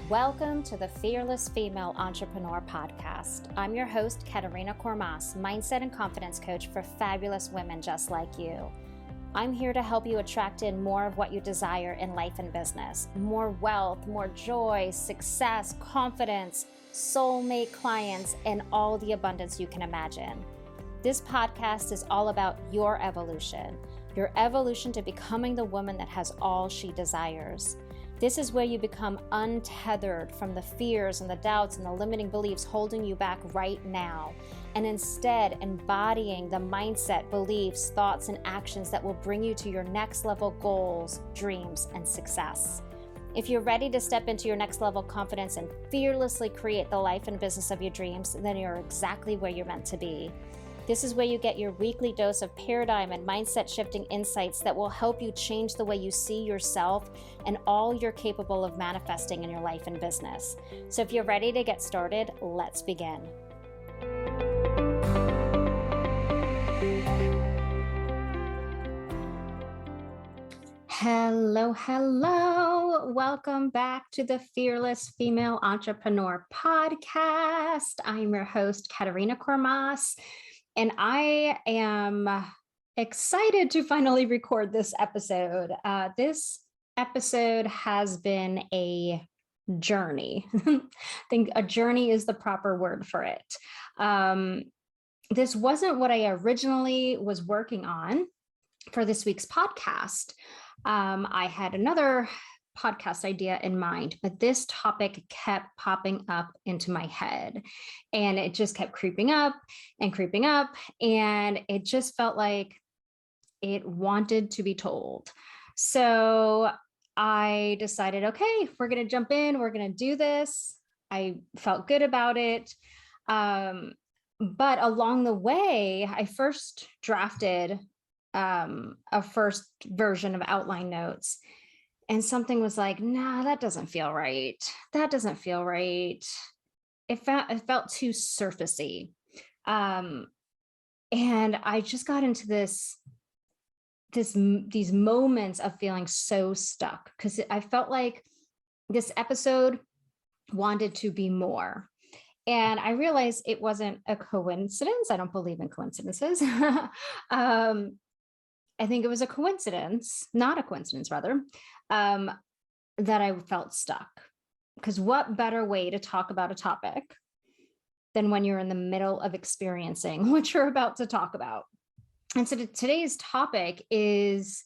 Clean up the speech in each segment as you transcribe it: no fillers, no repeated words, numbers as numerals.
Welcome to the Fearless Female Entrepreneur Podcast. I'm your host, Katerina Kormas, mindset and confidence coach for fabulous women just like you. I'm here to help you attract in more of what you desire in life and business. More wealth, more joy, success, confidence, soulmate clients, and all the abundance you can imagine. This podcast is all about your evolution to becoming the woman that has all she desires. This is where you become untethered from the fears and the doubts and the limiting beliefs holding you back right now, and instead embodying the mindset, beliefs, thoughts, and actions that will bring you to your next level goals, dreams, and success. If you're ready to step into your next level confidence and fearlessly create the life and business of your dreams, then you're exactly where you're meant to be. This is where you get your weekly dose of paradigm and mindset shifting insights that will help you change the way you see yourself and all you're capable of manifesting in your life and business. So if you're ready to get started, let's begin. Hello. Welcome back to the Fearless Female Entrepreneur Podcast. I'm your host, Katerina Kormas. And I am excited to finally record this episode. This episode has been a journey. I think a journey is the proper word for it. This wasn't what I originally was working on for this week's podcast. I had another podcast idea in mind, but this topic kept popping up into my head and it just kept creeping up. And it just felt like it wanted to be told. So I decided, okay, we're going to jump in. We're going to do this. I felt good about it. But along the way, I first drafted a first version of outline notes. And something was like, nah, that doesn't feel right. It felt too surfacey. And I just got into these moments of feeling so stuck because I felt like this episode wanted to be more. And I realized it wasn't a coincidence. I don't believe in coincidences. I think it was not a coincidence rather, that I felt stuck. Because what better way to talk about a topic than when you're in the middle of experiencing what you're about to talk about? And so today's topic is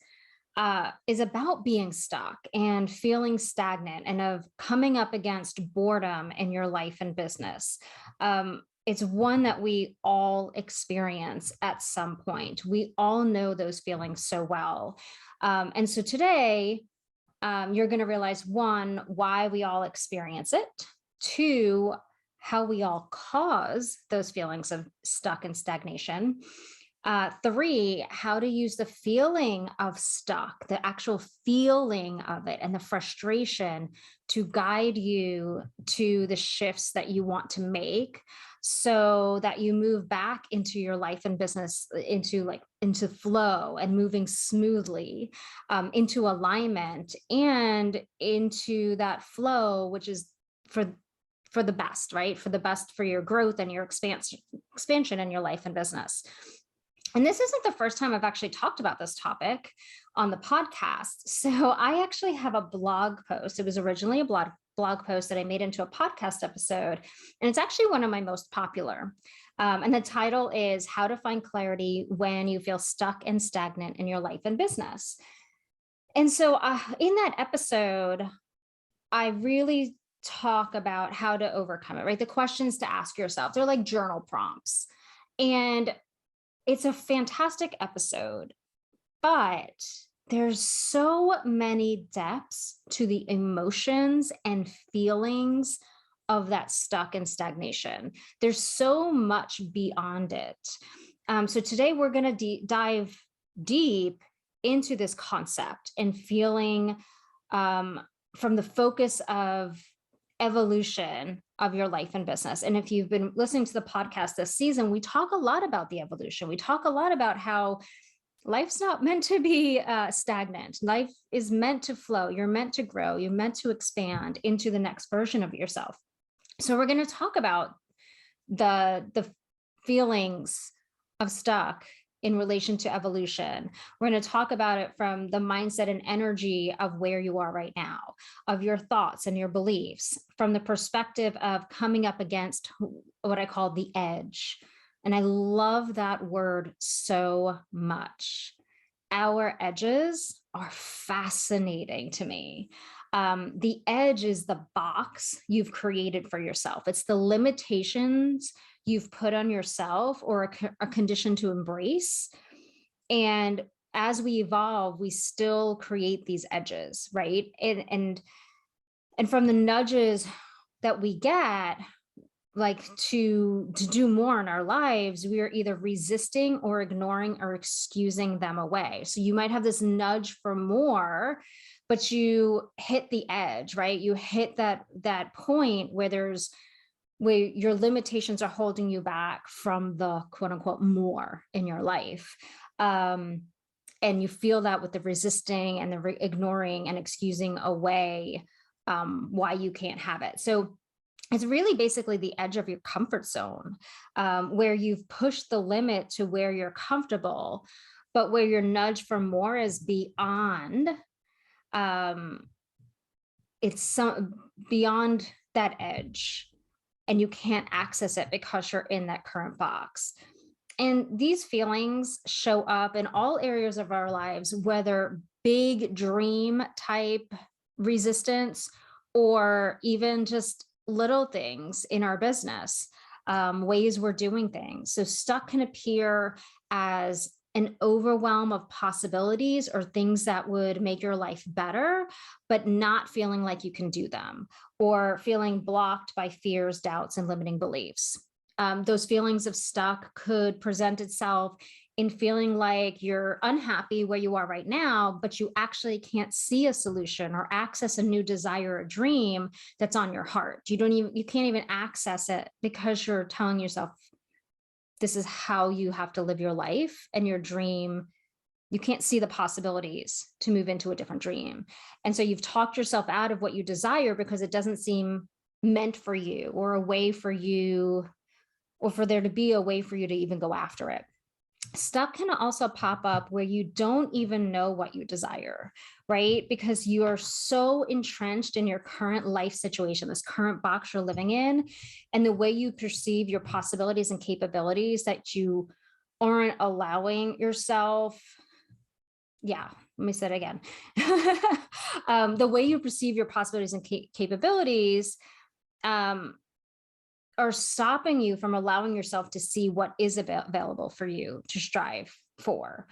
about being stuck and feeling stagnant and of coming up against boredom in your life and business. It's one that we all experience at some point. We all know those feelings so well. And so today, you're going to realize, one, why we all experience it. Two, how we all cause those feelings of stuck and stagnation. Three, how to use the feeling of stuck, the actual feeling of it and the frustration to guide you to the shifts that you want to make so that you move back into your life and business, into flow and moving smoothly, into alignment and into that flow, which is for the best, right? For the best for your growth and your expansion in your life and business. And this isn't the first time I've actually talked about this topic on the podcast. So I actually have a blog post. It was originally a blog post that I made into a podcast episode. And it's actually one of my most popular. And the title is How to Find Clarity When You Feel Stuck and Stagnant in Your Life and Business. And so in that episode, I really talk about how to overcome it, right? The questions to ask yourself. They're like journal prompts. And it's a fantastic episode, but there's so many depths to the emotions and feelings of that stuck and stagnation. There's so much beyond it. So today we're going to dive deep into this concept and feeling from the focus of evolution of your life and business. And if you've been listening to the podcast this season, we talk a lot about the evolution. We talk a lot about how Life's not meant to be stagnant. Life is meant to flow. You're meant to grow. You're meant to expand into the next version of yourself. So we're going to talk about the feelings of stuck in relation to evolution. We're going to talk about it from the mindset and energy of where you are right now, of your thoughts and your beliefs, from the perspective of coming up against what I call the edge. And I love that word so much. Our edges are fascinating to me. The edge is the box you've created for yourself. It's the limitations you've put on yourself or a condition to embrace. And as we evolve, we still create these edges, right? And from the nudges that we get, like to do more in our lives, we are either resisting or ignoring or excusing them away. So you might have this nudge for more, but you hit the edge, right? You hit that point where your limitations are holding you back from the quote unquote more in your life. And you feel that with the resisting and the ignoring and excusing away why you can't have it. So it's really basically the edge of your comfort zone, where you've pushed the limit to where you're comfortable, but where your nudge for more is beyond. It's beyond that edge, and you can't access it because you're in that current box. And these feelings show up in all areas of our lives, whether big dream type resistance or even just little things in our business, ways we're doing things. So stuck can appear as an overwhelm of possibilities or things that would make your life better, but not feeling like you can do them, or feeling blocked by fears, doubts, and limiting beliefs. Those feelings of stuck could present itself in feeling like you're unhappy where you are right now, but you actually can't see a solution or access a new desire or dream that's on your heart. You can't even access it because you're telling yourself this is how you have to live your life and your dream. You can't see the possibilities to move into a different dream. And so you've talked yourself out of what you desire because it doesn't seem meant for you, or a way for you, or for there to be a way for you to even go after it. Stuck can also pop up where you don't even know what you desire, right? Because you are so entrenched in your current life situation, this current box you're living in, and the way you perceive your possibilities and capabilities that you aren't allowing yourself. Yeah, let me say it again. The way you perceive your possibilities and capabilities are stopping you from allowing yourself to see what is available for you to strive for.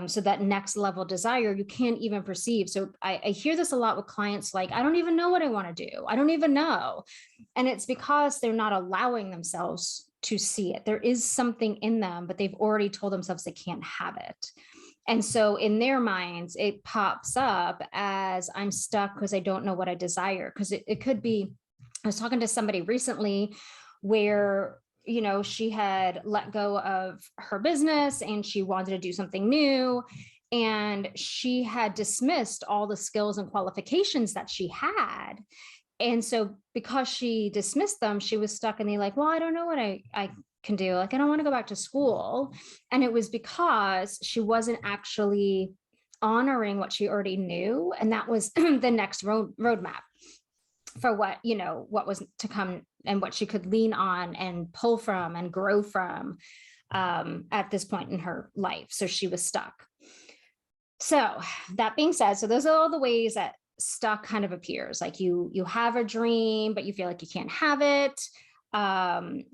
So that next level desire, you can't even perceive. So I hear this a lot with clients, like, I don't even know what I want to do. I don't even know. And it's because they're not allowing themselves to see it. There is something in them, but they've already told themselves they can't have it. And so in their minds, it pops up as, I'm stuck because I don't know what I desire. Because it could be, I was talking to somebody recently where, she had let go of her business and she wanted to do something new. And she had dismissed all the skills and qualifications that she had. And so because she dismissed them, she was stuck in the like, well, I don't know what I can do. Like, I don't want to go back to school. And it was because she wasn't actually honoring what she already knew. And that was the next roadmap for what was to come and what she could lean on and pull from and grow from at this point in her life. So she was stuck. So that being said, so those are all the ways that stuck kind of appears. Like you have a dream, but you feel like you can't have it.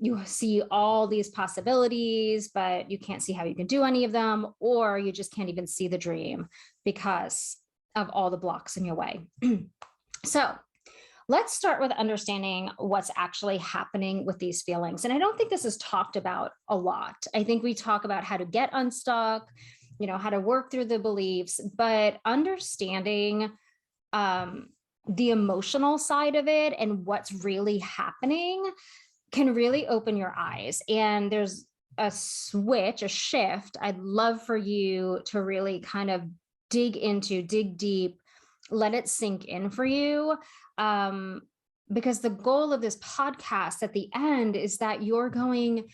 You see all these possibilities, but you can't see how you can do any of them, or you just can't even see the dream because of all the blocks in your way. So let's start with understanding what's actually happening with these feelings. And I don't think this is talked about a lot. I think we talk about how to get unstuck, how to work through the beliefs, but understanding the emotional side of it and what's really happening can really open your eyes. And there's, 2 ways that I can think of. One is, like, the physical side of it. And what is really happening can really open your eyes. And there's, 2 ways that I can think of. One is, like, the emotional side of it and what's really happening can really open your eyes. And there's, 2 ways that I can think of. One is, like, the physical side of it and what's really happening can really open your eyes. And there's, a switch, a shift, I'd love for you to really kind of dig deep, let it sink in for you. Um, because the goal of this podcast at the end is that you're going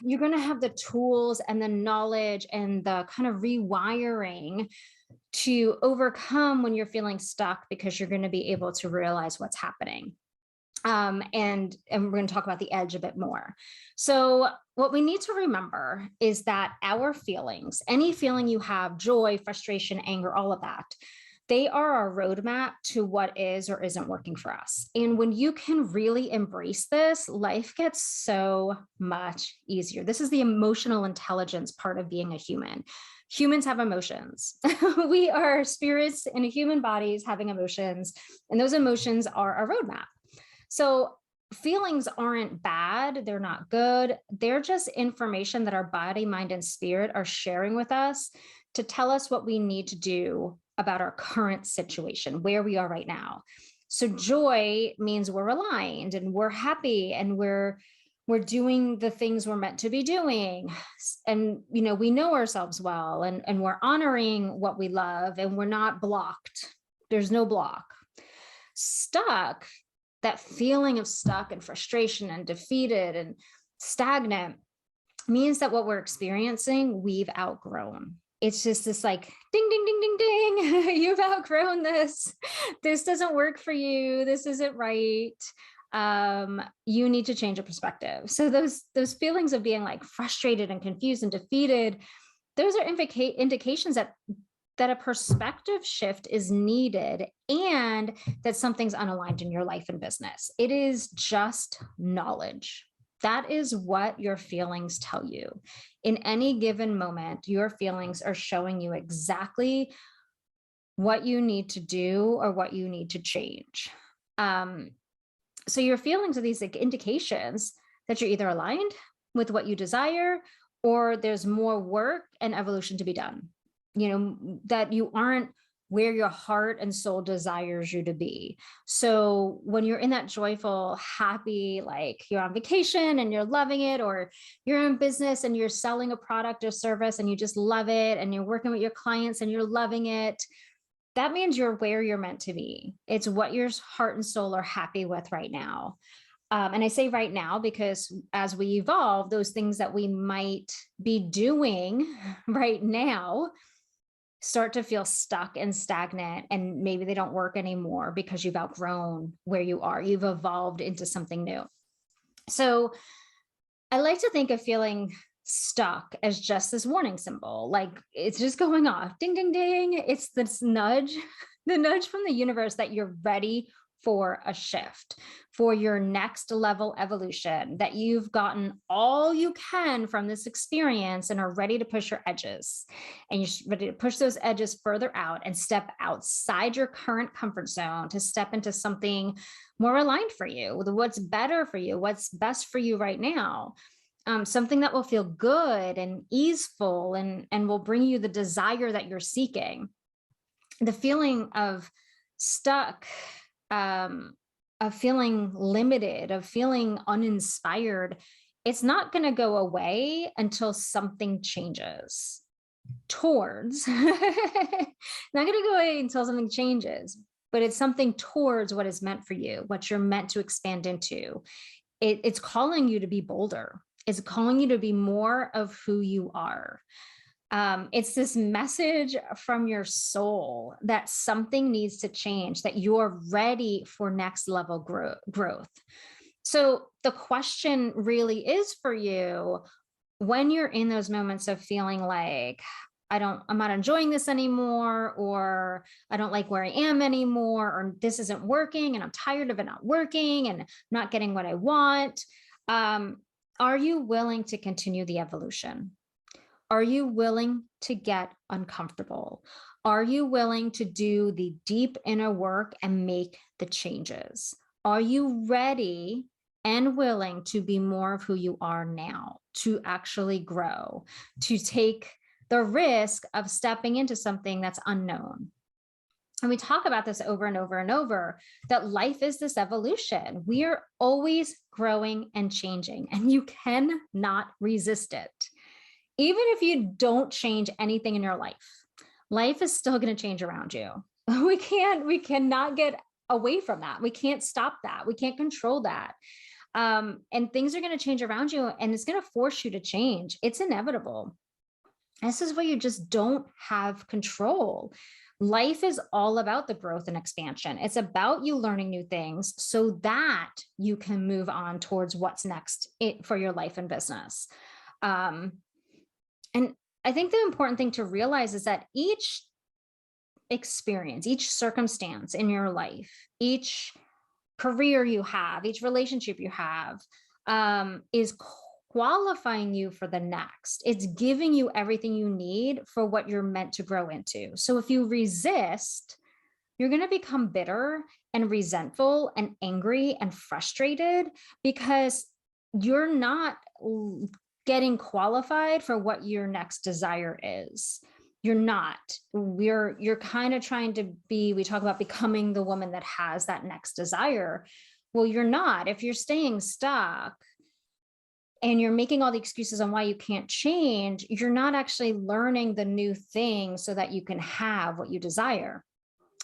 to have the tools and the knowledge and the kind of rewiring to overcome when you're feeling stuck, because you're going to be able to realize what's happening. And we're going to talk about the edge a bit more. So what we need to remember is that our feelings, any feeling you have, joy, frustration, anger, all of that, they are our roadmap to what is or isn't working for us. And when you can really embrace this, life gets so much easier. This is the emotional intelligence part of being a human. Humans have emotions. We are spirits in human bodies having emotions, and those emotions are our roadmap. So feelings aren't bad. They're not good. They're just information that our body, mind, and spirit are sharing with us to tell us what we need to do about our current situation, where we are right now. So joy means we're aligned and we're happy and we're doing the things we're meant to be doing. And, we know ourselves well, and we're honoring what we love, and we're not blocked. There's no block. Stuck, that feeling of stuck and frustration and defeated and stagnant, means that what we're experiencing, we've outgrown. It's just this like ding, ding, ding, ding, ding. You've outgrown this. This doesn't work for you. This isn't right. You need to change your perspective. So those feelings of being like frustrated and confused and defeated, those are indications that a perspective shift is needed, and that something's unaligned in your life and business. It is just knowledge. That is what your feelings tell you. In any given moment, your feelings are showing you exactly what you need to do or what you need to change. So your feelings are these like indications that you're either aligned with what you desire, or there's more work and evolution to be done. That you aren't where your heart and soul desires you to be. So when you're in that joyful, happy, like you're on vacation and you're loving it, or you're in business and you're selling a product or service and you just love it, and you're working with your clients and you're loving it, that means you're where you're meant to be. It's what your heart and soul are happy with right now. And I say right now because as we evolve, those things that we might be doing right now start to feel stuck and stagnant, and maybe they don't work anymore because you've outgrown where you are. You've evolved into something new. So I like to think of feeling stuck as just this warning symbol, like it's just going off, ding, ding, ding. It's this nudge, the nudge from the universe that you're ready for a shift, for your next level evolution, that you've gotten all you can from this experience and are ready to push your edges. And you're ready to push those edges further out and step outside your current comfort zone to step into something more aligned for you, with what's better for you, what's best for you right now. Something that will feel good and easeful and will bring you the desire that you're seeking. The feeling of stuck, of feeling limited, of feeling uninspired, it's not going to go away until something changes towards, not going to go away until something changes, but it's something towards what is meant for you, what you're meant to expand into. It's calling you to be bolder. It's calling you to be more of who you are. It's this message from your soul that something needs to change, that you're ready for next level growth. So the question really is for you, when you're in those moments of feeling like, I'm not enjoying this anymore, or I don't like where I am anymore, or this isn't working and I'm tired of it not working and not getting what I want. Are you willing to continue the evolution? Are you willing to get uncomfortable? Are you willing to do the deep inner work and make the changes? Are you ready and willing to be more of who you are now, to actually grow, to take the risk of stepping into something that's unknown? And we talk about this over and over and over, that life is this evolution. We are always growing and changing, and you cannot resist it. Even if you don't change anything in your life, life is still going to change around you. We cannot get away from that. We can't stop that. We can't control that. And things are going to change around you, and it's going to force you to change. It's inevitable. This is where you just don't have control. Life is all about the growth and expansion. It's about you learning new things so that you can move on towards what's next for your life and business. And I think the important thing to realize is that each experience, each circumstance in your life, each career you have, each relationship you have, is qualifying you for the next. It's giving you everything you need for what you're meant to grow into. So if you resist, you're going to become bitter and resentful and angry and frustrated because you're not getting qualified for what your next desire is. You're not. You're kind of trying to be, we talk about becoming the woman that has that next desire. Well, you're not. If you're staying stuck and you're making all the excuses on why you can't change, you're not actually learning the new thing so that you can have what you desire.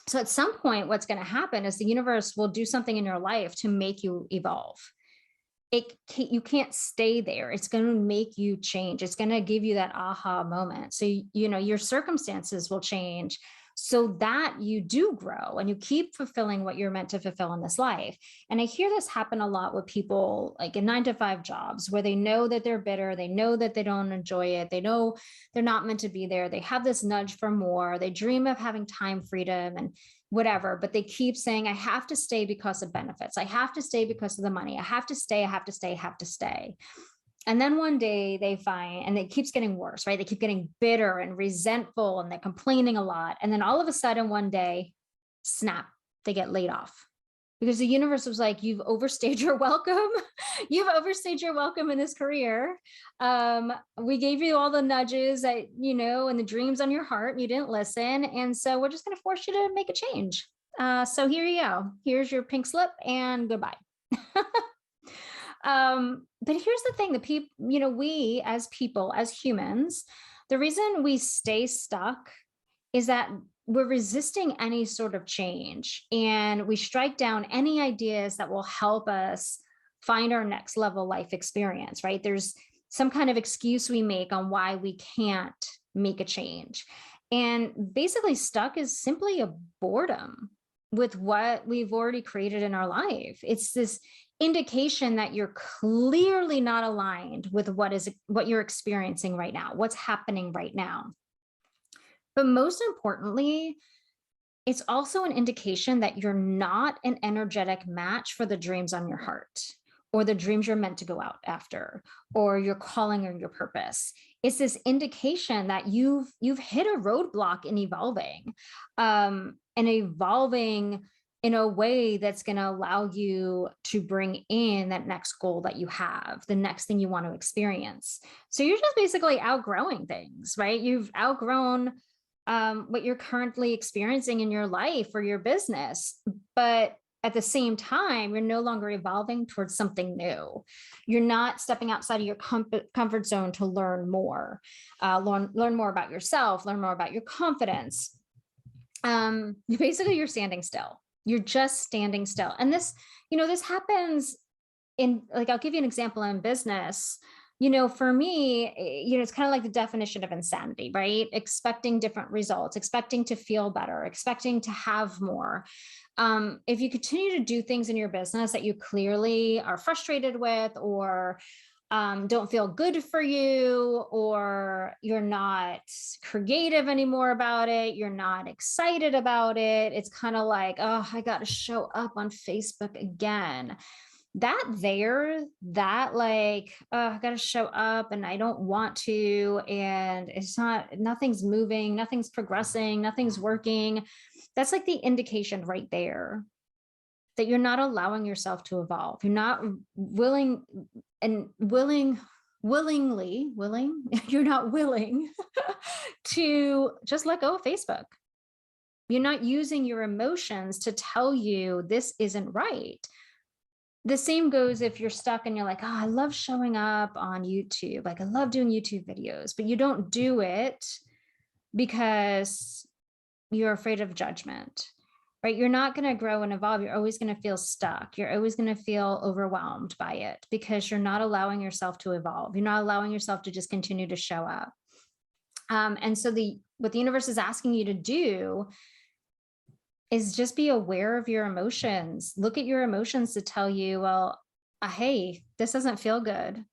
So at some point, what's going to happen is the universe will do something in your life to make you evolve. You can't stay there. It's going to make you change. It's going to give you that aha moment. So, your circumstances will change so that you do grow and you keep fulfilling what you're meant to fulfill in this life. And I hear this happen a lot with people like in 9-to-5 jobs where they know that they're bitter. They know that they don't enjoy it. They know they're not meant to be there. They have this nudge for more. They dream of having time freedom and whatever, but they keep saying, I have to stay because of benefits. I have to stay because of the money. I have to stay, I have to stay, I have to stay. And then one day they find, and it keeps getting worse, right? They keep getting bitter and resentful and they're complaining a lot. And then all of a sudden one day, snap, they get laid off because the universe was like, you've overstayed your welcome. You've overstayed your welcome in this career. We gave you all the nudges that, and the dreams on your heart, and you didn't listen. And so we're just going to force you to make a change. So here you go. Here's your pink slip and goodbye. But here's the thing, we as people, as humans, the reason we stay stuck is that we're resisting any sort of change and we strike down any ideas that will help us find our next level life experience, right? There's some kind of excuse we make on why we can't make a change. And basically stuck is simply a boredom with what we've already created in our life. It's this indication that you're clearly not aligned with what you're experiencing right now, what's happening right now. But most importantly, it's also an indication that you're not an energetic match for the dreams on your heart or the dreams you're meant to go out after or your calling or your purpose. It's this indication that you've hit a roadblock in evolving, and evolving in a way that's going to allow you to bring in that next goal that you have, the next thing you want to experience. So you're just basically outgrowing things, right? You've outgrown what you're currently experiencing in your life or your business, but at the same time, you're no longer evolving towards something new. You're not stepping outside of your comfort zone to learn more, learn more about yourself, learn more about your confidence. You're standing still. You're just standing still. And this happens in, like, I'll give you an example in business. For me, it's kind of like the definition of insanity, right? Expecting different results, expecting to feel better, expecting to have more. If you continue to do things in your business that you clearly are frustrated with, or don't feel good for you, or you're not creative anymore about it, you're not excited about it, it's kind of like, oh, I got to show up on Facebook again. I got to show up and I don't want to, and nothing's moving, nothing's progressing, nothing's working. That's like the indication right there that you're not allowing yourself to evolve. You're not willingly, you're not willing to just let go of Facebook. You're not using your emotions to tell you this isn't right. The same goes if you're stuck and you're like, oh, I love showing up on YouTube. Like, I love doing YouTube videos, but you don't do it because you're afraid of judgment, right? You're not going to grow and evolve. You're always going to feel stuck. You're always going to feel overwhelmed by it because you're not allowing yourself to evolve. You're not allowing yourself to just continue to show up. And so what the universe is asking you to do is just be aware of your emotions. Look at your emotions to tell you, well, hey, this doesn't feel good.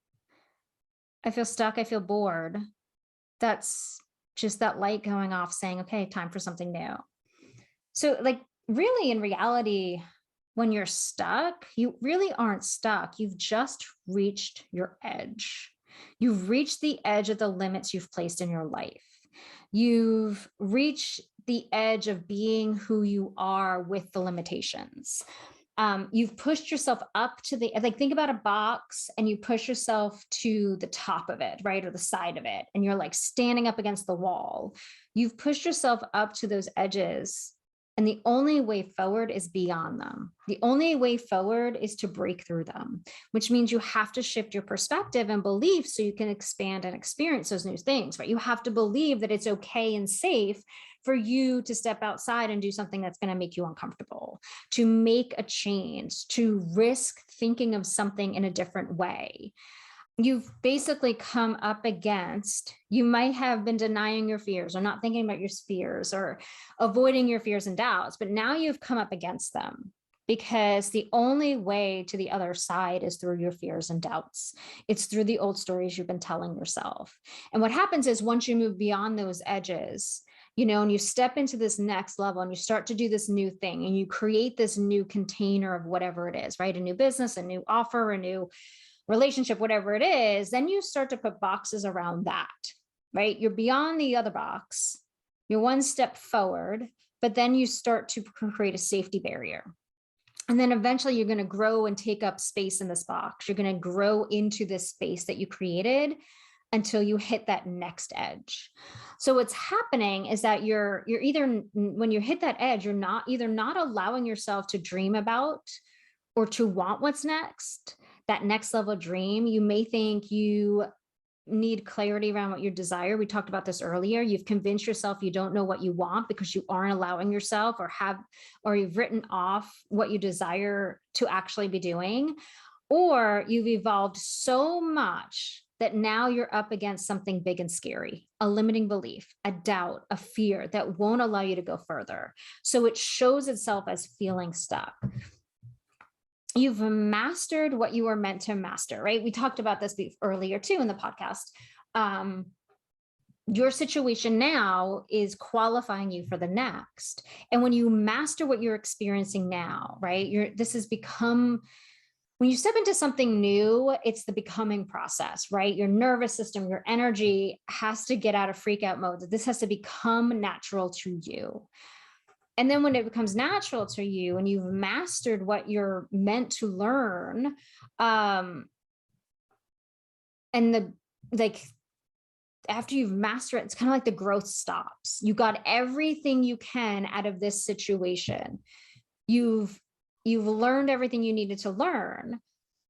I feel stuck. I feel bored. That's just that light going off saying, okay, time for something new. So like really in reality, when you're stuck, you really aren't stuck. You've just reached your edge. You've reached the edge of the limits you've placed in your life. You've reached the edge of being who you are with the limitations. You've pushed yourself up to the, like, think about a box and you push yourself to the top of it, right? Or the side of it. And you're like standing up against the wall. You've pushed yourself up to those edges. And the only way forward is beyond them. The only way forward is to break through them, which means you have to shift your perspective and belief so you can expand and experience those new things, right? You have to believe that it's okay and safe for you to step outside and do something that's going to make you uncomfortable, to make a change, to risk thinking of something in a different way. You've basically come up against, you might have been denying your fears or not thinking about your fears or avoiding your fears and doubts, but now you've come up against them because the only way to the other side is through your fears and doubts. It's through the old stories you've been telling yourself. And what happens is once you move beyond those edges, and you step into this next level and you start to do this new thing and you create this new container of whatever it is, right? A new business, a new offer, a new relationship, whatever it is, then you start to put boxes around that, right? You're beyond the other box. You're one step forward, but then you start to create a safety barrier. And then eventually you're going to grow and take up space in this box. You're going to grow into this space that you created until you hit that next edge. So what's happening is that you're either, when you hit that edge, you're not allowing yourself to dream about or to want what's next, that next level dream. You may think you need clarity around what you desire. We talked about this earlier. You've convinced yourself you don't know what you want because you aren't allowing yourself or you've written off what you desire to actually be doing, or you've evolved so much that now you're up against something big and scary, a limiting belief, a doubt, a fear that won't allow you to go further. So it shows itself as feeling stuck. You've mastered what you were meant to master, right? We talked about this earlier too in the podcast. Your situation now is qualifying you for the next. And when you master what you're experiencing now, right? When you step into something new, it's the becoming process, right? Your nervous system, your energy has to get out of freak out mode. This has to become natural to you. And then when it becomes natural to you and you've mastered what you're meant to learn, after you've mastered it, it's kind of like the growth stops. You got everything you can out of this situation. You've learned everything you needed to learn.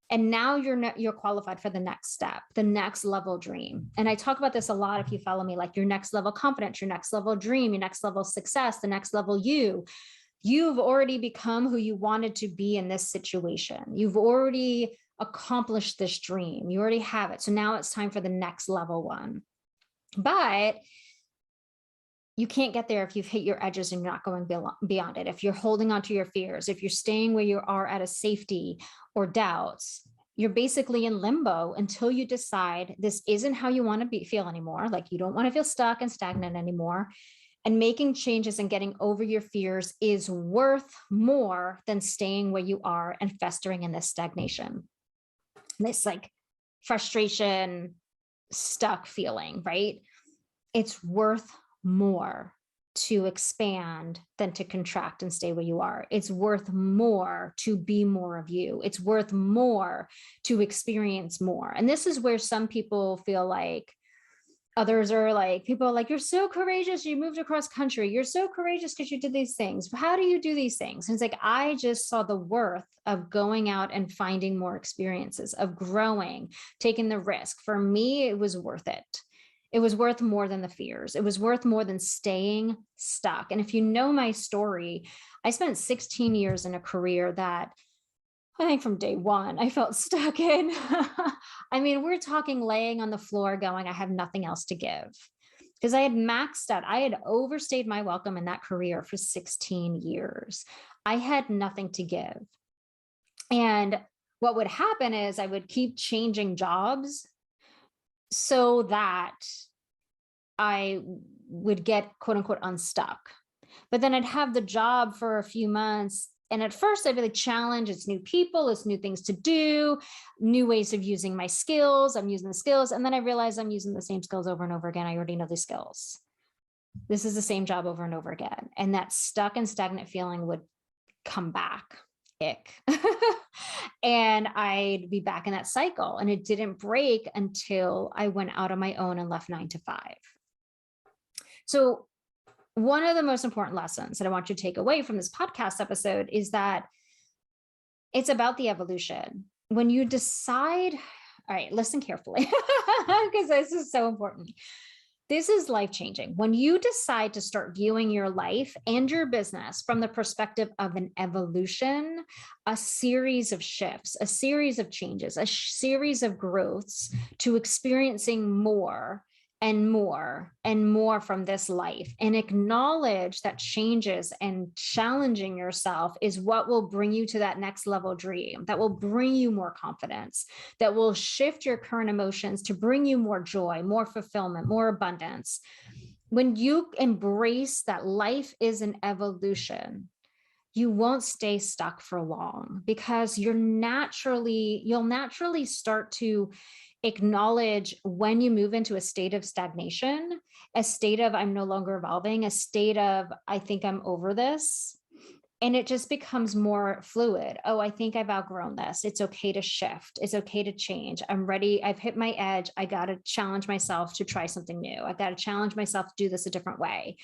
And now you're qualified for the next step, the next level dream. And I talk about this a lot if you follow me, like your next level confidence, your next level dream, your next level success, the next level you've already become who you wanted to be in this situation. You've already accomplished this dream. You already have it. So now it's time for the next level one. But you can't get there if you've hit your edges and you're not going beyond it. If you're holding on to your fears, if you're staying where you are out of safety or doubts, you're basically in limbo until you decide this isn't how you want to feel anymore. Like you don't want to feel stuck and stagnant anymore. And making changes and getting over your fears is worth more than staying where you are and festering in this stagnation. This like frustration, stuck feeling, right? It's worth more to expand than to contract and stay where you are. It's worth more to be more of you. It's worth more to experience more. And this is where some people feel like, Others are like, people are like, you're so courageous. You moved across country. You're so courageous because you did these things. How do you do these things? And it's like, I just saw the worth of going out and finding more experiences, of growing, taking the risk. For me, it was worth it. It was worth more than the fears. It was worth more than staying stuck. And if you know my story, I spent 16 years in a career that I think from day one, I felt stuck in. I mean, we're talking laying on the floor going, I have nothing else to give. Because I had maxed out, I had overstayed my welcome in that career for 16 years. I had nothing to give. And what would happen is I would keep changing jobs so that I would get quote unquote unstuck. But then I'd have the job for a few months. And at first I'd be like, challenge, it's new people, it's new things to do, new ways of using my skills. I'm using the skills. And then I realized I'm using the same skills over and over again. I already know these skills. This is the same job over and over again. And that stuck and stagnant feeling would come back. Ick. And I'd be back in that cycle. And it didn't break until I went out on my own and left 9 to 5. So one of the most important lessons that I want you to take away from this podcast episode is that it's about the evolution. When you decide, all right, listen carefully, because this is so important. This is life-changing. When you decide to start viewing your life and your business from the perspective of an evolution, a series of shifts, a series of changes, a series of growths to experiencing more and more and more from this life, and acknowledge that changes and challenging yourself is what will bring you to that next level dream, that will bring you more confidence, that will shift your current emotions to bring you more joy, more fulfillment, more abundance. When you embrace that life is an evolution, you won't stay stuck for long, because you'll naturally start to acknowledge when you move into a state of stagnation, a state of I'm no longer evolving, a state of I think I'm over this. And it just becomes more fluid. Oh, I think I've outgrown this. It's okay to shift. It's okay to change. I'm ready. I've hit my edge. I got to challenge myself to try something new. I've got to challenge myself to do this a different way.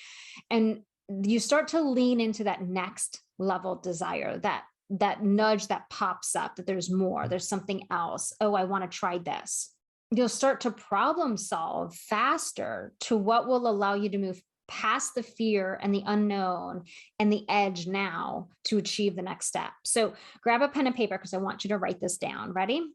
And you start to lean into that next level desire, that nudge that pops up, that there's more, there's something else. Oh, I want to try this. You'll start to problem solve faster to what will allow you to move past the fear and the unknown and the edge now to achieve the next step. So grab a pen and paper, because I want you to write this down. Ready?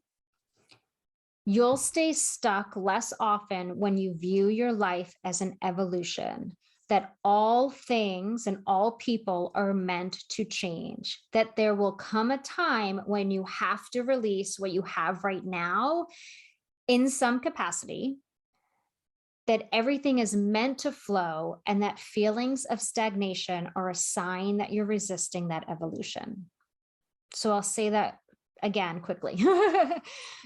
You'll stay stuck less often when you view your life as an evolution, that all things and all people are meant to change, that there will come a time when you have to release what you have right now in some capacity, that everything is meant to flow, and that feelings of stagnation are a sign that you're resisting that evolution. So I'll say that again quickly.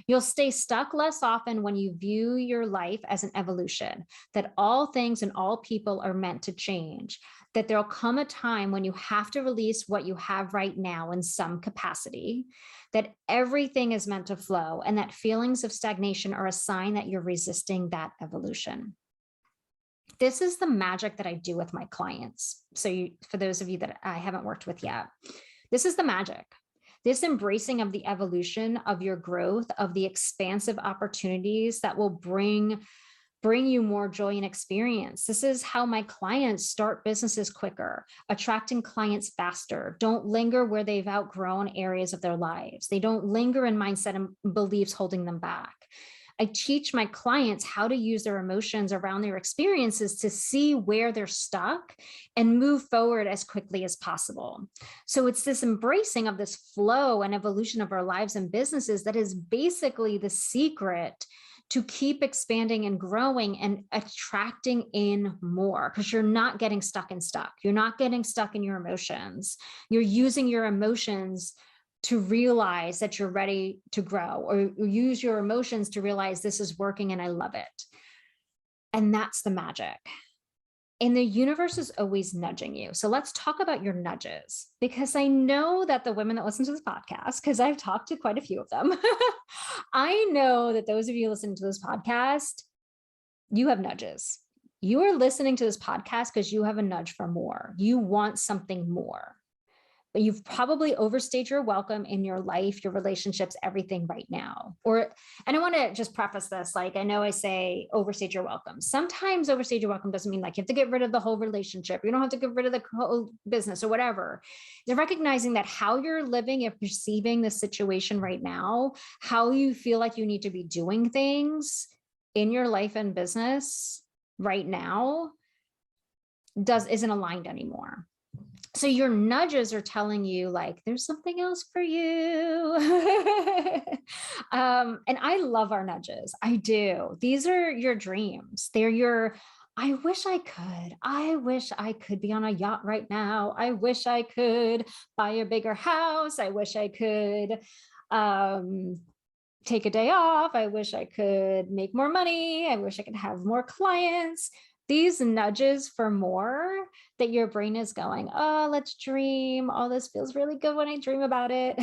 You'll stay stuck less often when you view your life as an evolution, that all things and all people are meant to change, that there'll come a time when you have to release what you have right now in some capacity, that everything is meant to flow, and that feelings of stagnation are a sign that you're resisting that evolution. This is the magic that I do with my clients. So for those of you that I haven't worked with yet, this is the magic. This embracing of the evolution, of your growth, of the expansive opportunities that will bring you more joy and experience. This is how my clients start businesses quicker, attracting clients faster, don't linger where they've outgrown areas of their lives. They don't linger in mindset and beliefs holding them back. I teach my clients how to use their emotions around their experiences to see where they're stuck and move forward as quickly as possible. So it's this embracing of this flow and evolution of our lives and businesses that is basically the secret to keep expanding and growing and attracting in more, because you're not getting stuck and stuck. You're not getting stuck in your emotions. You're using your emotions to realize that you're ready to grow, or use your emotions to realize this is working and I love it. And that's the magic. And the universe is always nudging you. So let's talk about your nudges, because I know that the women that listen to this podcast, because I've talked to quite a few of them, I know that those of you listening to this podcast, You have nudges. You are listening to this podcast because you have a nudge for more. You want something more. But you've probably overstayed your welcome in your life, your relationships, everything right now. And I want to just preface this. Like, I know I say overstayed your welcome. Sometimes overstayed your welcome doesn't mean like you have to get rid of the whole relationship. You don't have to get rid of the whole business or whatever. They're recognizing that how you're living and perceiving the situation right now, how you feel like you need to be doing things in your life and business right now isn't aligned anymore. So your nudges are telling you like, there's something else for you. And I love our nudges. I do. These are your dreams. They're your, I wish I could. I wish I could be on a yacht right now. I wish I could buy a bigger house. I wish I could take a day off. I wish I could make more money. I wish I could have more clients. These nudges for more that your brain is going, oh, let's dream. Oh, this feels really good when I dream about it.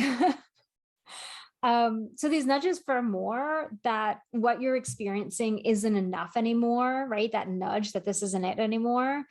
So these nudges for more, that what you're experiencing isn't enough anymore, right? That nudge that this isn't it anymore,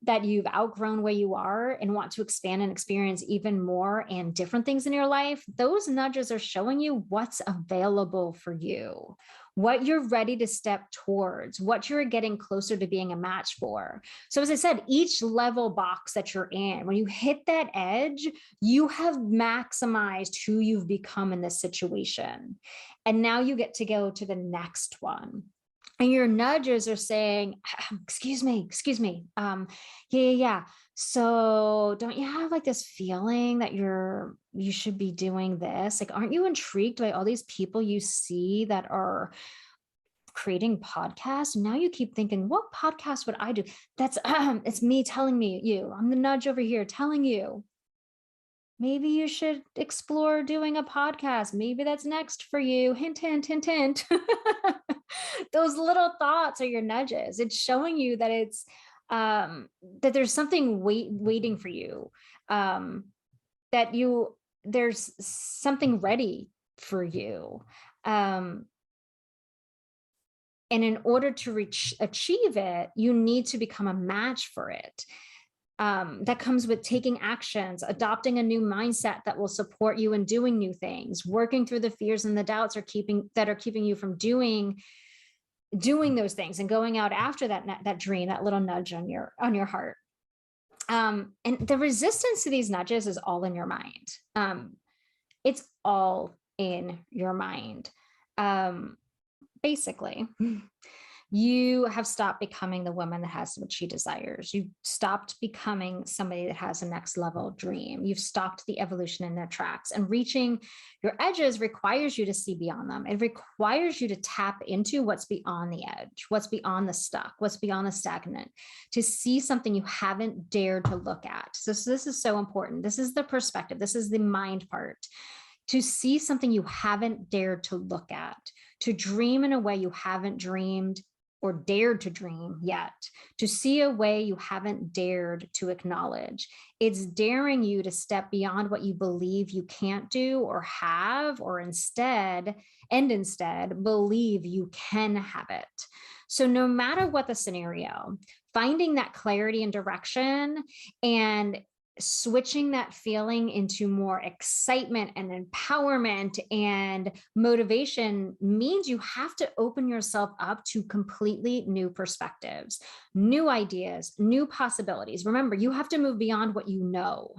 that you've outgrown where you are and want to expand and experience even more and different things in your life. Those nudges are showing you what's available for you, what you're ready to step towards, what you're getting closer to being a match for. So as I said, each level box that you're in, when you hit that edge, you have maximized who you've become in this situation. And now you get to go to the next one. And your nudges are saying, excuse me. Yeah. So don't you have like this feeling that you should be doing this? Like, aren't you intrigued by all these people you see that are creating podcasts? Now you keep thinking, what podcast would I do? That's, it's me telling you, I'm the nudge over here telling you, maybe you should explore doing a podcast. Maybe that's next for you. Hint, hint, hint, hint. Those little thoughts are your nudges. It's showing you that it's that there's something waiting for you, that there's something ready for you. And in order to achieve it, you need to become a match for it. That comes with taking actions, adopting a new mindset that will support you in doing new things, working through the fears and the doubts that are keeping you from doing those things and going out after that dream, that little nudge on your heart. And the resistance to these nudges is all in your mind. It's all in your mind. Basically, you have stopped becoming the woman that has what she desires. You've stopped becoming somebody that has a next level dream. You've stopped the evolution in their tracks, and reaching your edges requires you to see beyond them. It requires you to tap into what's beyond the edge, what's beyond the stuck, what's beyond the stagnant, to see something you haven't dared to look at. So this is so important. This is the perspective. This is the mind part. To see something you haven't dared to look at, to dream in a way you haven't dreamed or dared to dream yet, to see a way you haven't dared to acknowledge. It's daring you to step beyond what you believe you can't do or have, or instead believe you can have it. So no matter what the scenario, finding that clarity and direction and switching that feeling into more excitement and empowerment and motivation means you have to open yourself up to completely new perspectives, new ideas, new possibilities. Remember, you have to move beyond what you know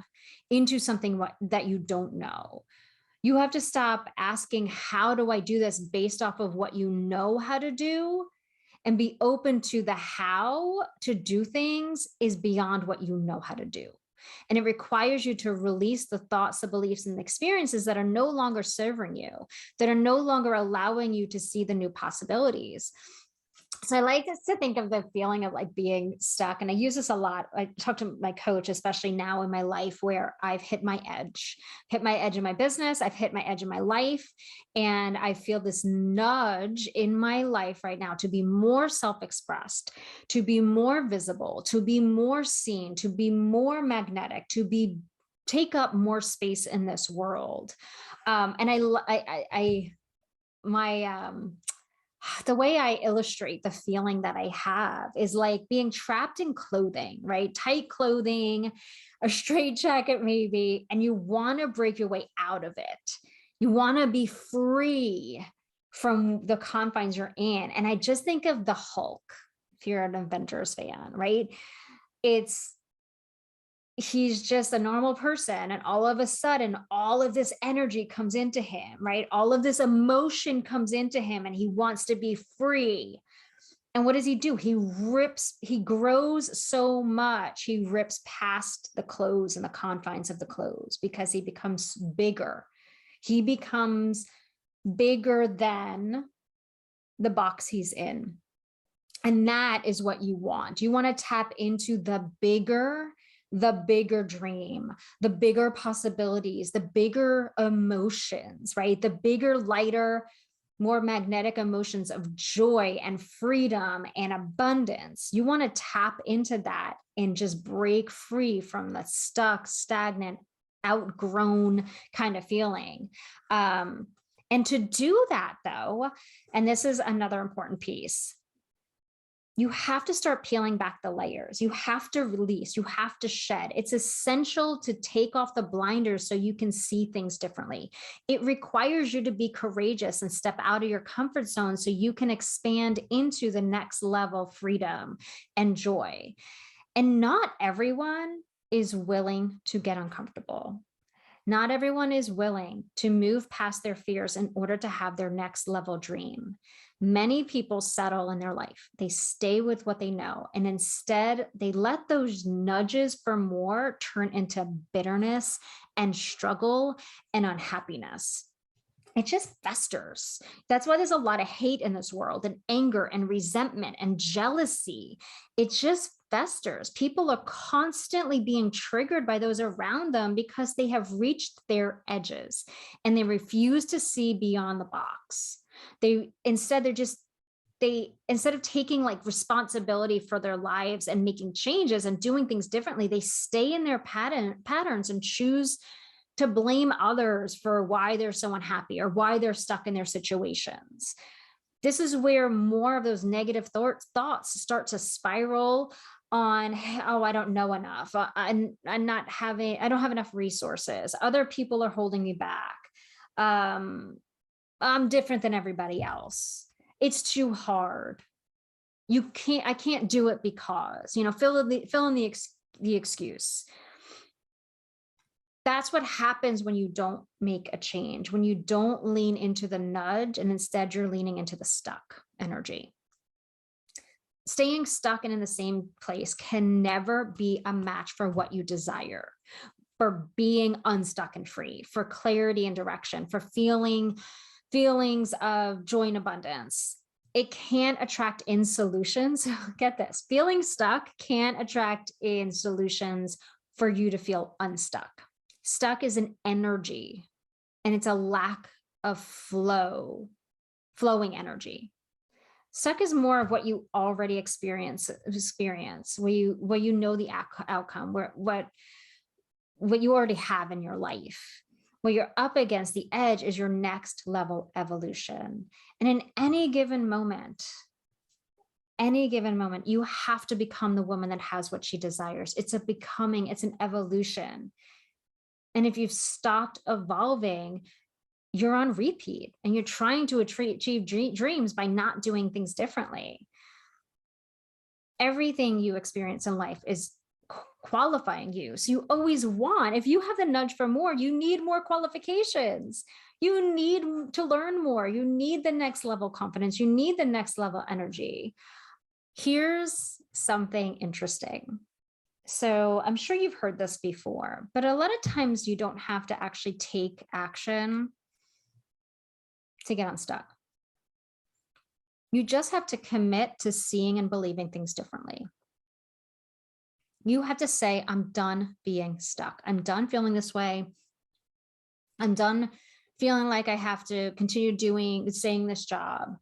into something that you don't know. You have to stop asking, how do I do this based off of what you know how to do, and be open to the how to do things is beyond what you know how to do. And it requires you to release the thoughts, the beliefs, and the experiences that are no longer serving you, that are no longer allowing you to see the new possibilities. So I like to think of the feeling of like being stuck. And I use this a lot. I talk to my coach, especially now in my life, where I've hit my edge in my business. I've hit my edge in my life. And I feel this nudge in my life right now to be more self-expressed, to be more visible, to be more seen, to be more magnetic, to take up more space in this world. And my The way I illustrate the feeling that I have is like being trapped in clothing, right? Tight clothing, a straight jacket, maybe, and you want to break your way out of it. You want to be free from the confines you're in. And I just think of the Hulk, if you're an Avengers fan, right? It's he's just a normal person, and all of a sudden all of this energy comes into him, right? All of this emotion comes into him, and he wants to be free. And what does he do? He grows so much, he rips past the clothes and the confines of the clothes, because he becomes bigger. He becomes bigger than the box he's in. And that is what you want. You want to tap into the bigger dream, the bigger possibilities, the bigger emotions, right? The bigger, lighter, more magnetic emotions of joy and freedom and abundance. You want to tap into that and just break free from the stuck, stagnant, outgrown kind of feeling. And to do that, though, and this is another important piece, you have to start peeling back the layers. You have to release, you have to shed. It's essential to take off the blinders so you can see things differently. It requires you to be courageous and step out of your comfort zone so you can expand into the next level of freedom and joy. And not everyone is willing to get uncomfortable. Not everyone is willing to move past their fears in order to have their next level dream. Many people settle in their life. They stay with what they know. And instead, they let those nudges for more turn into bitterness and struggle and unhappiness. It just festers. That's why there's a lot of hate in this world, and anger and resentment and jealousy. It just festers. People are constantly being triggered by those around them because they have reached their edges and they refuse to see beyond the box. Instead of taking like responsibility for their lives and making changes and doing things differently, they stay in their patterns and choose to blame others for why they're so unhappy or why they're stuck in their situations. This is where more of those negative thoughts start to spiral on, oh, I don't know enough. I don't have enough resources. Other people are holding me back. I'm different than everybody else. It's too hard. I can't do it because, fill in the excuse. That's what happens when you don't make a change, when you don't lean into the nudge and instead you're leaning into the stuck energy. Staying stuck and in the same place can never be a match for what you desire, for being unstuck and free, for clarity and direction, for feelings of joy and abundance. It can't attract in solutions. Get this, feeling stuck can't attract in solutions for you to feel unstuck. Stuck is an energy, and it's a lack of flowing energy. Stuck is more of what you already experience, where you know the outcome, what you already have in your life. What you're up against, the edge, is your next level evolution. And in any given moment, you have to become the woman that has what she desires. It's an evolution. And if you've stopped evolving, you're on repeat and you're trying to achieve dreams by not doing things differently. Everything you experience in life is qualifying you. So you always want, if you have the nudge for more, you need more qualifications. You need to learn more. You need the next level confidence. You need the next level energy. Here's something interesting. So I'm sure you've heard this before, but a lot of times you don't have to actually take action to get unstuck. You just have to commit to seeing and believing things differently. You have to say, I'm done being stuck. I'm done feeling this way. I'm done feeling like I have to continue saying this job.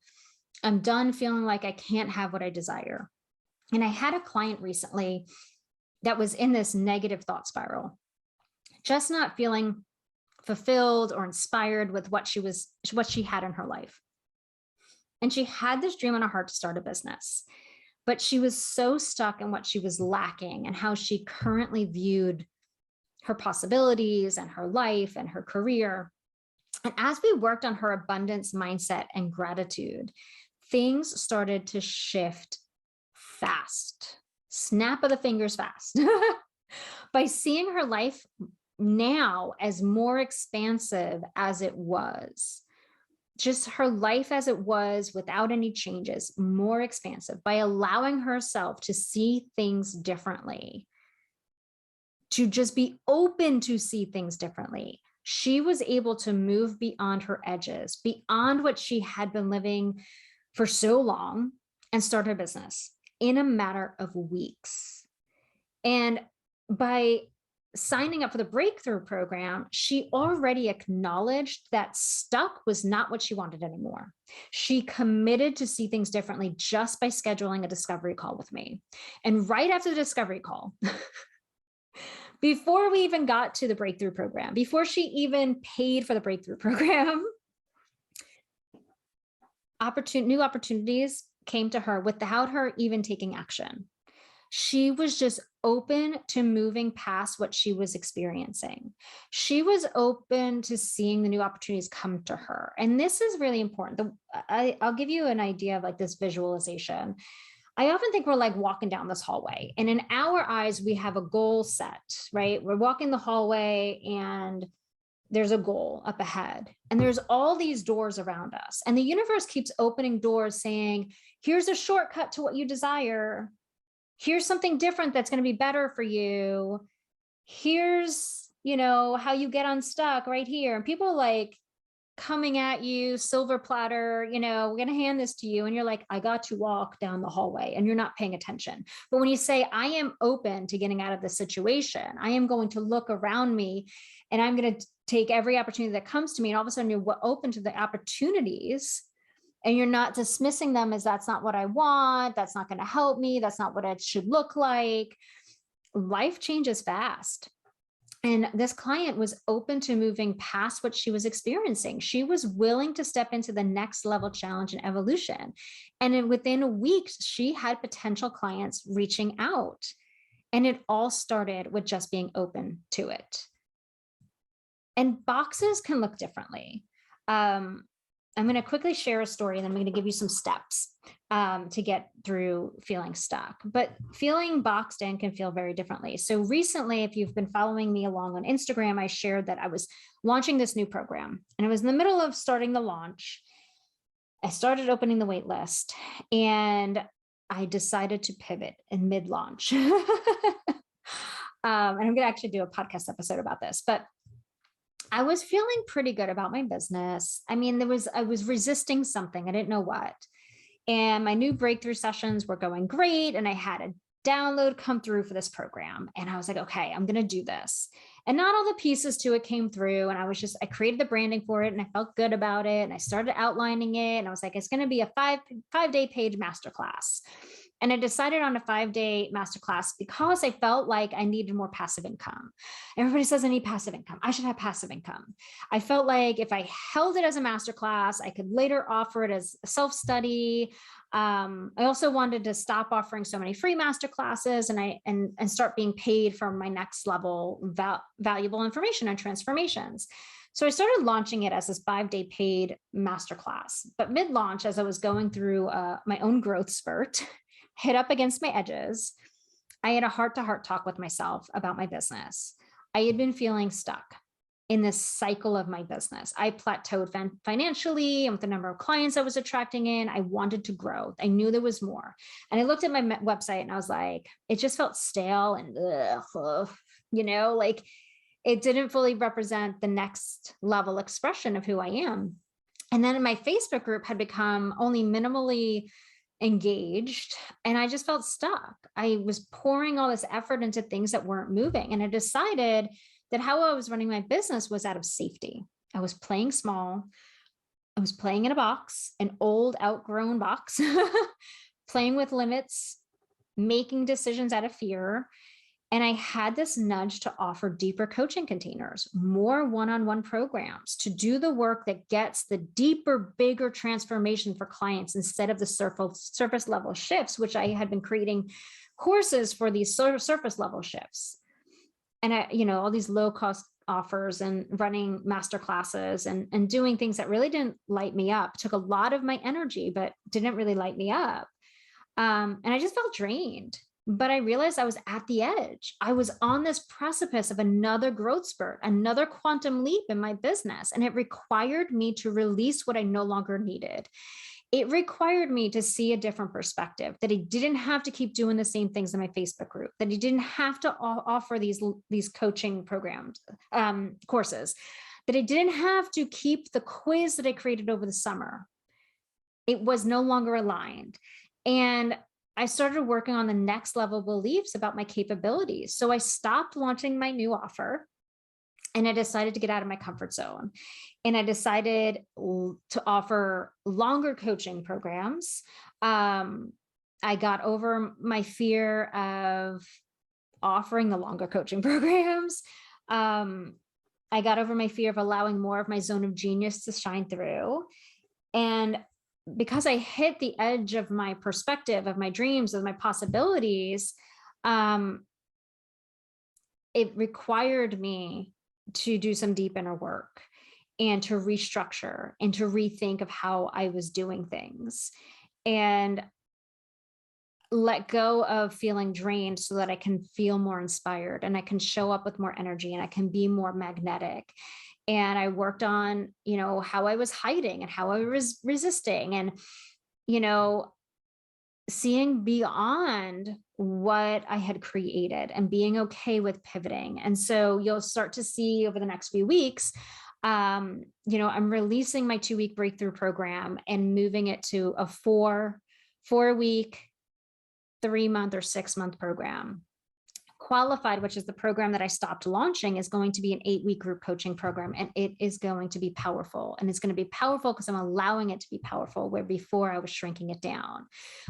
I'm done feeling like I can't have what I desire. And I had a client recently that was in this negative thought spiral, just not feeling fulfilled or inspired with what she had in her life. And she had this dream on her heart to start a business, but she was so stuck in what she was lacking and how she currently viewed her possibilities and her life and her career. And as we worked on her abundance mindset and gratitude, things started to shift fast, snap of the fingers fast. By seeing her life now as more expansive as it was, just her life as it was without any changes, more expansive, by allowing herself to see things differently, to just be open to see things differently, she was able to move beyond her edges, beyond what she had been living for so long, and start her business in a matter of weeks. And by signing up for the breakthrough program, she already acknowledged that stuck was not what she wanted anymore. She committed to see things differently just by scheduling a discovery call with me. And right after the discovery call, before we even got to the breakthrough program, before she even paid for the breakthrough program, new opportunities came to her without her even taking action. She was just open to moving past what she was experiencing. She was open to seeing the new opportunities come to her. And this is really important. I'll give you an idea of like this visualization. I often think we're like walking down this hallway, and in our eyes, we have a goal set, right? We're walking the hallway and there's a goal up ahead, and there's all these doors around us. And the universe keeps opening doors saying, here's a shortcut to what you desire. Here's something different that's going to be better for you. Here's, how you get unstuck right here. And people like coming at you, silver platter, we're going to hand this to you. And you're like, I got to walk down the hallway, and you're not paying attention. But when you say, I am open to getting out of this situation, I am going to look around me and I'm going to take every opportunity that comes to me. And all of a sudden you're open to the opportunities, and you're not dismissing them as that's not what I want. That's not going to help me. That's not what it should look like. Life changes fast. And this client was open to moving past what she was experiencing. She was willing to step into the next level challenge and evolution. And within weeks, she had potential clients reaching out. And it all started with just being open to it. And boxes can look differently. I'm going to quickly share a story, and then I'm going to give you some steps to get through feeling stuck. But feeling boxed in can feel very differently. So recently, if you've been following me along on Instagram, I shared that I was launching this new program, and I was in the middle of starting the launch. I started opening the wait list, and I decided to pivot in mid-launch. And I'm going to actually do a podcast episode about this, but I was feeling pretty good about my business. I mean, I was resisting something. I didn't know what. And my new breakthrough sessions were going great. And I had a download come through for this program. And I was like, okay, I'm going to do this. And not all the pieces to it came through. And I created the branding for it, and I felt good about it. And I started outlining it. And I was like, it's going to be a five-day paid masterclass. And I decided on a 5-day masterclass because I felt like I needed more passive income. Everybody says I need passive income. I should have passive income. I felt like if I held it as a masterclass, I could later offer it as a self-study. I also wanted to stop offering so many free masterclasses and start being paid for my next level valuable information and transformations. So I started launching it as this 5-day paid masterclass. But mid-launch, as I was going through my own growth spurt, hit up against my edges, I had a heart-to-heart talk with myself about my business. I had been feeling stuck in this cycle of my business. I plateaued financially, and with the number of clients I was attracting in, I wanted to grow. I knew there was more. And I looked at my website and I was like, it just felt stale and like it didn't fully represent the next level expression of who I am. And then my Facebook group had become only minimally engaged, and I just felt stuck. I was pouring all this effort into things that weren't moving. And I decided that how I was running my business was out of safety. I was playing small. I was playing in a box, an old outgrown box, playing with limits, making decisions out of fear. And I had this nudge to offer deeper coaching containers, more one-on-one programs, to do the work that gets the deeper, bigger transformation for clients instead of the surface level shifts, which I had been creating courses for these surface level shifts. And all these low cost offers and running master classes and doing things that really didn't light me up, took a lot of my energy, but didn't really light me up. And I just felt drained. But I realized I was at the edge. I was on this precipice of another growth spurt, another quantum leap in my business. And it required me to release what I no longer needed. It required me to see a different perspective, that I didn't have to keep doing the same things in my Facebook group, that I didn't have to offer these coaching programs, courses, that I didn't have to keep the quiz that I created over the summer. It was no longer aligned. And I started working on the next level beliefs about my capabilities. So I stopped launching my new offer and I decided to get out of my comfort zone. And I decided to offer longer coaching programs. I got over my fear of offering the longer coaching programs. I got over my fear of allowing more of my zone of genius to shine through. And because I hit the edge of my perspective, of my dreams, of my possibilities, it required me to do some deep inner work and to restructure and to rethink of how I was doing things and let go of feeling drained so that I can feel more inspired and I can show up with more energy and I can be more magnetic. And I worked on, how I was hiding and how I was resisting and, seeing beyond what I had created and being okay with pivoting. And so you'll start to see over the next few weeks, I'm releasing my 2-week breakthrough program and moving it to a 4-week, 3-month or 6-month program. Qualified, which is the program that I stopped launching, is going to be an 8-week group coaching program. And it is going to be powerful. And it's going to be powerful because I'm allowing it to be powerful, where before I was shrinking it down.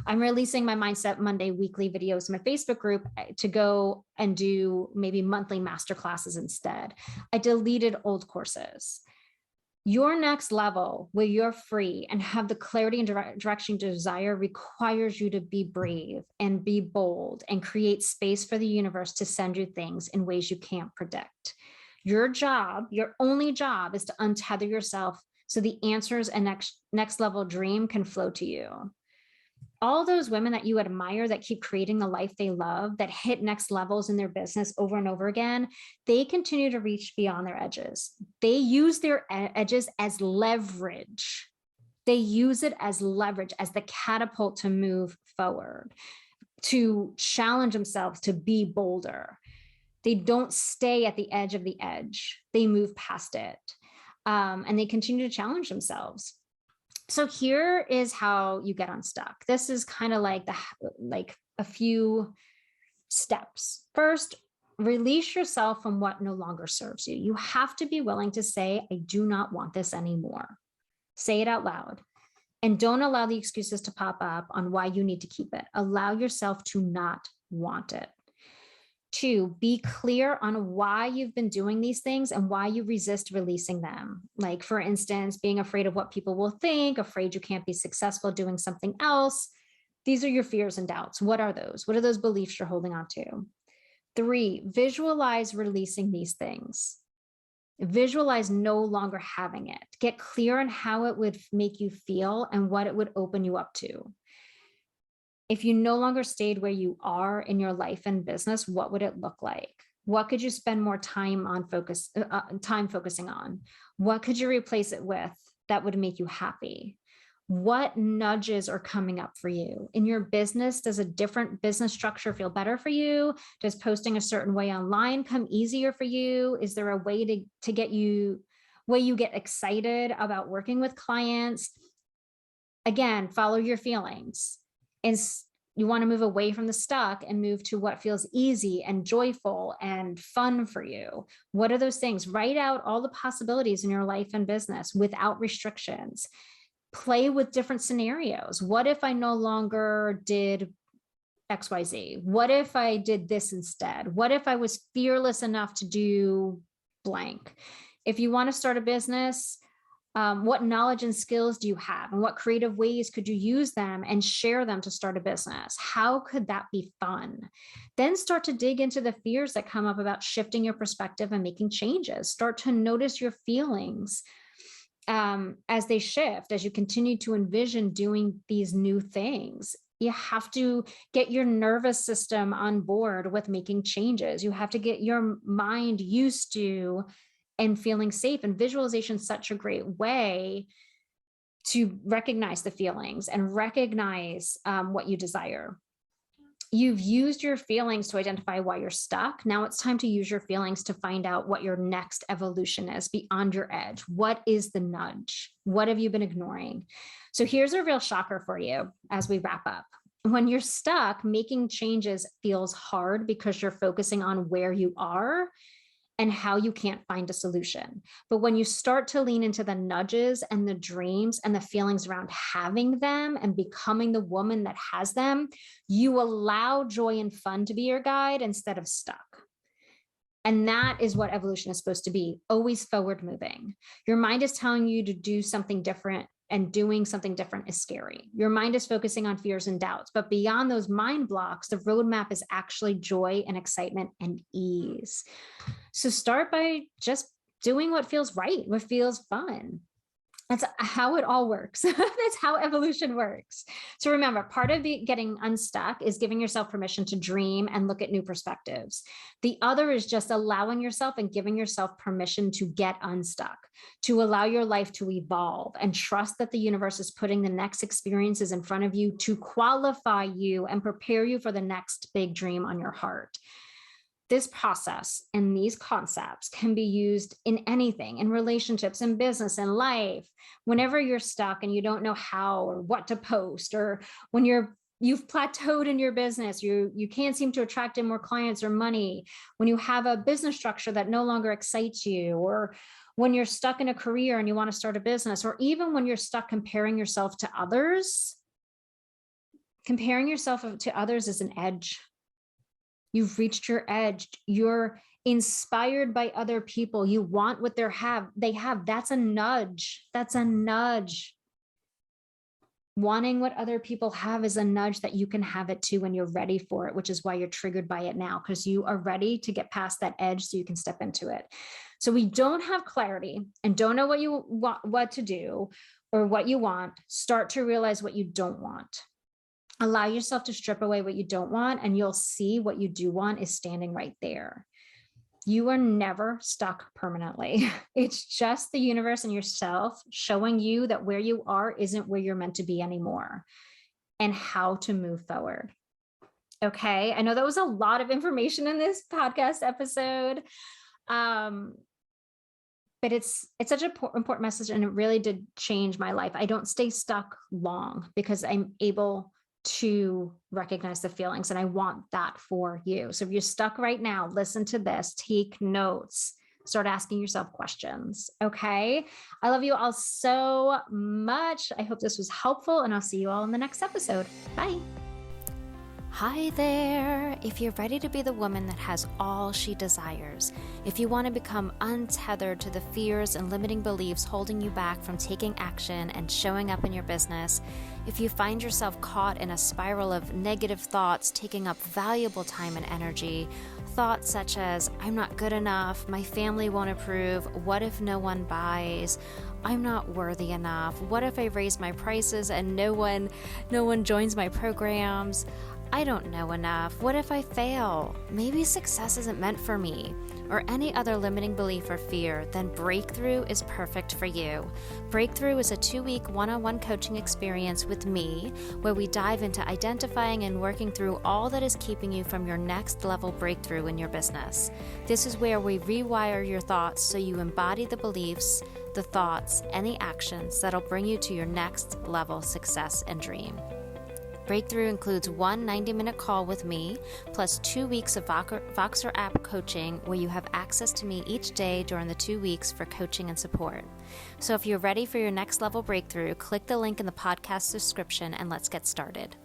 I'm releasing my Mindset Monday weekly videos in my Facebook group to go and do maybe monthly masterclasses instead. I deleted old courses. Your next level, where you're free and have the clarity and direction you desire, requires you to be brave and be bold and create space for the universe to send you things in ways you can't predict. Your job, your only job, is to untether yourself so the answers and next level dream can flow to you. All those women that you admire that keep creating the life they love, that hit next levels in their business over and over again, they continue to reach beyond their edges. They use their edges as leverage. They use it as leverage, as the catapult to move forward, to challenge themselves, to be bolder. They don't stay at the edge of the edge. They move past it. And they continue to challenge themselves. So here is how you get unstuck. This is kind of like a few steps. First, release yourself from what no longer serves you. You have to be willing to say, I do not want this anymore. Say it out loud. And don't allow the excuses to pop up on why you need to keep it. Allow yourself to not want it. 2, be clear on why you've been doing these things and why you resist releasing them. Like, for instance, being afraid of what people will think, afraid you can't be successful doing something else. These are your fears and doubts. What are those? What are those beliefs you're holding on to? 3, visualize releasing these things. Visualize no longer having it. Get clear on how it would make you feel and what it would open you up to. If you no longer stayed where you are in your life and business, what would it look like? What could you spend more time focusing on? What could you replace it with that would make you happy? What nudges are coming up for you in your business? Does a different business structure feel better for you? Does posting a certain way online come easier for you? Is there a way to get you get excited about working with clients? Again, follow your feelings. And you want to move away from the stuck and move to what feels easy and joyful and fun for you. What are those things? Write out all the possibilities in your life and business without restrictions. Play with different scenarios. What if I no longer did XYZ? What if I did this instead? What if I was fearless enough to do blank? If you want to start a business, what knowledge and skills do you have? And what creative ways could you use them and share them to start a business? How could that be fun? Then start to dig into the fears that come up about shifting your perspective and making changes. Start to notice your feelings as they shift, as you continue to envision doing these new things. You have to get your nervous system on board with making changes. You have to get your mind used to and feeling safe. And visualization is such a great way to recognize the feelings and recognize what you desire. You've used your feelings to identify why you're stuck. Now it's time to use your feelings to find out what your next evolution is beyond your edge. What is the nudge? What have you been ignoring? So here's a real shocker for you as we wrap up. When you're stuck, making changes feels hard because you're focusing on where you are and how you can't find a solution. But when you start to lean into the nudges and the dreams and the feelings around having them and becoming the woman that has them, you allow joy and fun to be your guide instead of stuck. And that is what evolution is supposed to be, always forward moving. Your mind is telling you to do something different, and doing something different is scary. Your mind is focusing on fears and doubts, but beyond those mind blocks, the roadmap is actually joy and excitement and ease. So start by just doing what feels right, what feels fun. That's how it all works. That's how evolution works. So remember, part of getting unstuck is giving yourself permission to dream and look at new perspectives. The other is just allowing yourself and giving yourself permission to get unstuck, to allow your life to evolve and trust that the universe is putting the next experiences in front of you to qualify you and prepare you for the next big dream on your heart. This process and these concepts can be used in anything, in relationships, in business, in life. Whenever you're stuck and you don't know how or what to post, or when you've plateaued in your business, you can't seem to attract in more clients or money, when you have a business structure that no longer excites you, or when you're stuck in a career and you want to start a business, or even when you're stuck comparing yourself to others. Comparing yourself to others is an edge. You've reached your edge. You're inspired by other people. You want what they have. That's a nudge. That's a nudge. Wanting what other people have is a nudge that you can have it too when you're ready for it, which is why you're triggered by it now, because you are ready to get past that edge so you can step into it. So we don't have clarity and don't know what you want, what to do or what you want. Start to realize what you don't want. Allow yourself to strip away what you don't want, and you'll see what you do want is standing right there. You are never stuck permanently. It's just the universe and yourself showing you that where you are isn't where you're meant to be anymore, and how to move forward. Okay, I know that was a lot of information in this podcast episode, but it's such an important message, and it really did change my life. I don't stay stuck long because I'm able to recognize the feelings, and I want that for you. So if you're stuck right now, listen to this, take notes, start asking yourself questions. Okay. I love you all so much. I hope this was helpful, and I'll see you all in the next episode. Bye. Hi there! If you're ready to be the woman that has all she desires, if you want to become untethered to the fears and limiting beliefs holding you back from taking action and showing up in your business, if you find yourself caught in a spiral of negative thoughts taking up valuable time and energy, thoughts such as, I'm not good enough, my family won't approve, what if no one buys, I'm not worthy enough, what if I raise my prices and no one joins my programs, I don't know enough. What if I fail? Maybe success isn't meant for me. Or any other limiting belief or fear, then Breakthrough is perfect for you. Breakthrough is a 2-week one-on-one coaching experience with me, where we dive into identifying and working through all that is keeping you from your next level breakthrough in your business. This is where we rewire your thoughts so you embody the beliefs, the thoughts, and the actions that'll bring you to your next level success and dream. Breakthrough includes one 90-minute call with me, plus 2 weeks of Voxer app coaching, where you have access to me each day during the 2 weeks for coaching and support. So if you're ready for your next level breakthrough, click the link in the podcast description and let's get started.